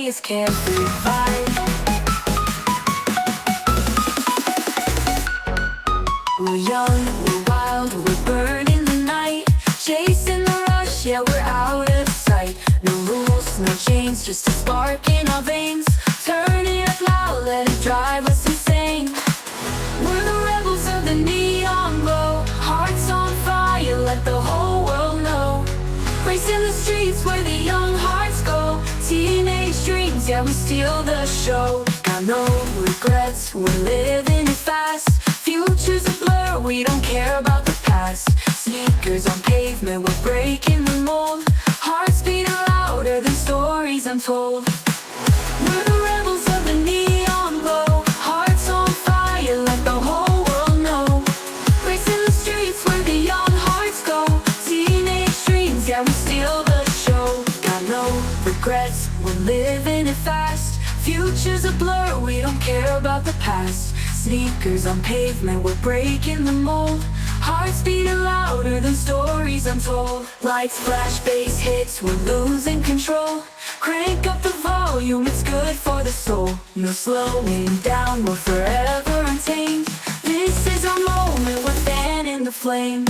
rebellious carefree vibe. We're young, we're wild, we're burning the night, chasing the rush, yeah, we're out of sight. No rules, no chains, just a spark in our veins. Turn it up loud, let it drive us insane. We're the rebels of the neon glow, hearts on fire, let the whole world know. Racing the streets where the young hearts go, teenage dreams, yeah, we steal the show. Got no regrets, we're living it fast. Future's a blur, we don't care about the past. Sneakers on pavement, we're breaking the mold. Hearts beating louder than stories untold. We're the rebels of the neon glow, hearts on fire, let the whole world know. Racing the streets where the young hearts go, teenage dreams, yeah, we steal the show. Got no regrets, we're living it fast. Future's a blur, we don't care about the past. Sneakers on pavement, we're breaking the mold. Hearts beating louder than stories untold. Lights flash, bass hits, we're losing control. Crank up the volume, it's good for the soul. No slowing down, we're forever untamed. This is our moment, we're fanning the flame.